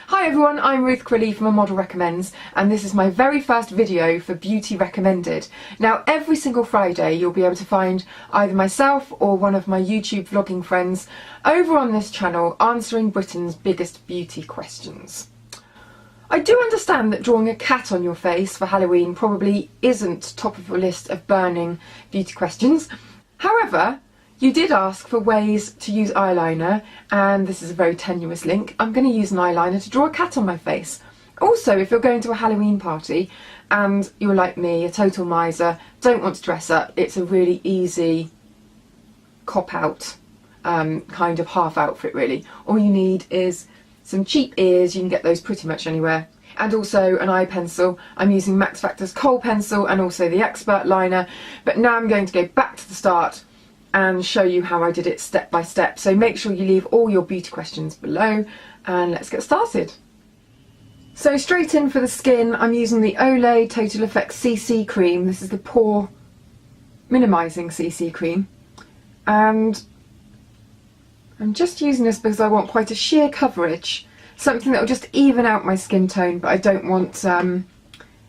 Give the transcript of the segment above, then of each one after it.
Hi everyone, I'm Ruth Quilly from A Model Recommends, and this is my very first video for Beauty Recommended. Now every single Friday you'll be able to find either myself or one of my YouTube vlogging friends over on this channel answering Britain's biggest beauty questions. I do understand that drawing a cat on your face for Halloween probably isn't top of your list of burning beauty questions. However, you did ask for ways to use eyeliner, and this is a very tenuous link. I'm going to use an eyeliner to draw a cat on my face. Also, if you're going to a Halloween party and you're like me, a total miser, don't want to dress up, it's a really easy cop-out kind of half outfit really. All you need is some cheap ears, you can get those pretty much anywhere, and also an eye pencil. I'm using Max Factor's kohl pencil and also the Expert liner, but now I'm going to go back to the start and show you how I did it step by step. So make sure you leave all your beauty questions below and let's get started. So straight in for the skin, I'm using the Olay Total Effects CC cream. This is the pore minimising CC cream, and I'm just using this because I want quite a sheer coverage, something that will just even out my skin tone, but I don't want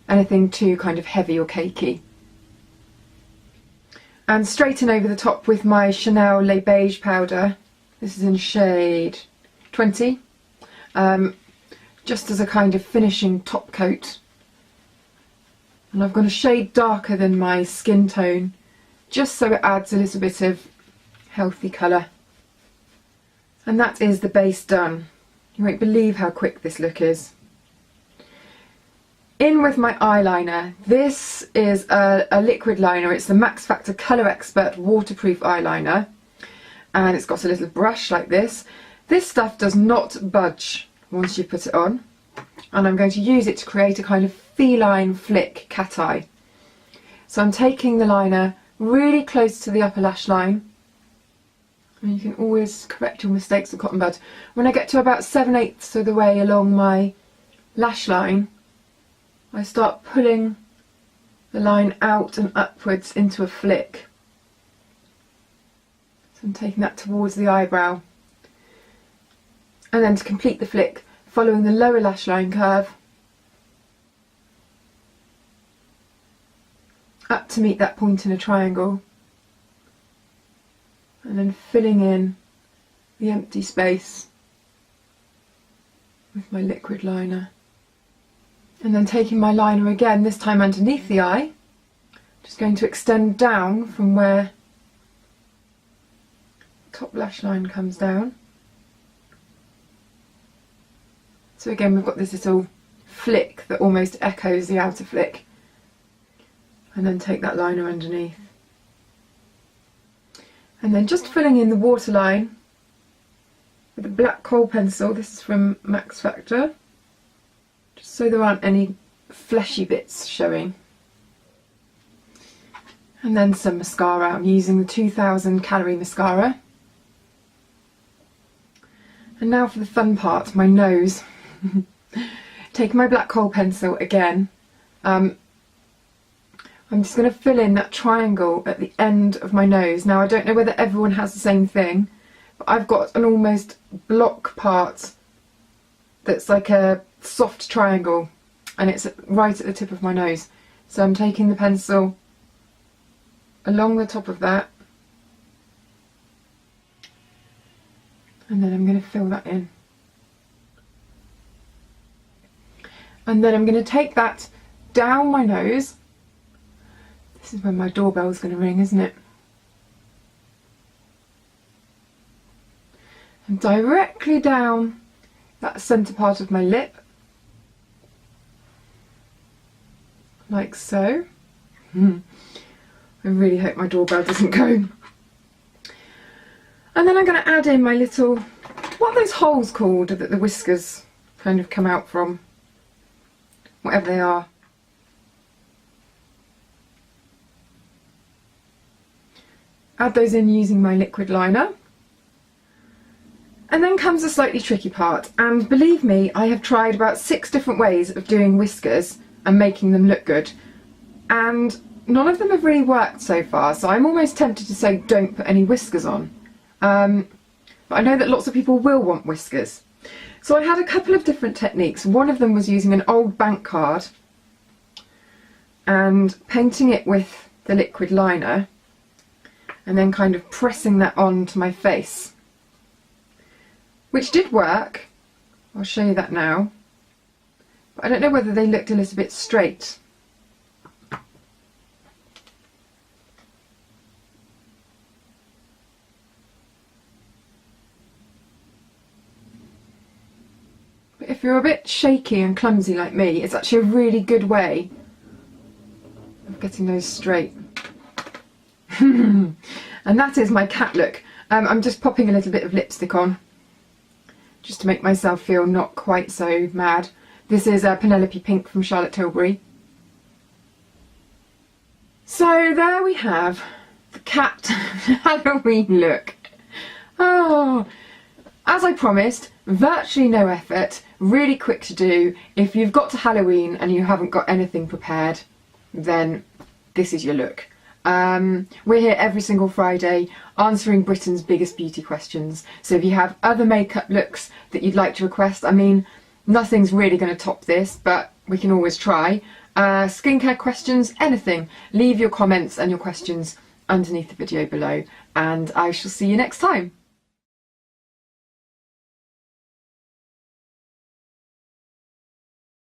anything too kind of heavy or cakey. And straight in over the top with my Chanel Les Beige powder. This is in shade 20, just as a kind of finishing top coat. And I've gone a shade darker than my skin tone, just so it adds a little bit of healthy colour. And that is the base done. You won't believe how quick this look is. In with my eyeliner. This is a liquid liner. It's the Max Factor Colour Expert waterproof eyeliner, and it's got a little brush like this. This stuff does not budge once you put it on, and I'm going to use it to create a kind of feline flick cat eye. So I'm taking the liner really close to the upper lash line, and you can always correct your mistakes with cotton bud. When I get to about 7/8 of the way along my lash line, I start pulling the line out and upwards into a flick. So I'm taking that towards the eyebrow. And then to complete the flick, following the lower lash line curve up to meet that point in a triangle. And then filling in the empty space with my liquid liner. And then taking my liner again, this time underneath the eye, just going to extend down from where the top lash line comes down. So again, we've got this little flick that almost echoes the outer flick. And then take that liner underneath. And then just filling in the waterline with a black kohl pencil. This is from Max Factor, just so there aren't any fleshy bits showing. And then some mascara. I'm using the 2000 calorie mascara. And now for the fun part, my nose. Taking my black kohl pencil again, I'm just going to fill in that triangle at the end of my nose. Now I don't know whether everyone has the same thing, but I've got an almost block part that's like a soft triangle, and it's right at the tip of my nose. So I'm taking the pencil along the top of that, and then I'm going to fill that in. And then I'm going to take that down my nose. This is when my doorbell's going to ring, isn't it? And directly down that centre part of my lip, like so. I really hope my doorbell doesn't go. And then I'm going to add in my little, what are those holes called that the whiskers kind of come out from? Whatever they are. Add those in using my liquid liner. And then comes the slightly tricky part, and believe me, I have tried about 6 different ways of doing whiskers and making them look good, and none of them have really worked so far, so I'm almost tempted to say don't put any whiskers on. But I know that lots of people will want whiskers, So I had a couple of different techniques. One of them was using an old bank card and painting it with the liquid liner and then kind of pressing that onto my face, which did work. I'll show you that now. But I don't know whether they looked a little bit straight. But if you're a bit shaky and clumsy like me, it's actually a really good way of getting those straight. And that is my cat look. I'm just popping a little bit of lipstick on, just to make myself feel not quite so mad. This is Penelope Pink from Charlotte Tilbury. So there we have the cat Halloween look. Oh, as I promised, virtually no effort, really quick to do. If you've got to Halloween and you haven't got anything prepared, then this is your look. We're here every single Friday answering Britain's biggest beauty questions. So if you have other makeup looks that you'd like to request, I mean, nothing's really going to top this, but we can always try. Skincare questions, anything, leave your comments and your questions underneath the video below, and I shall see you next time.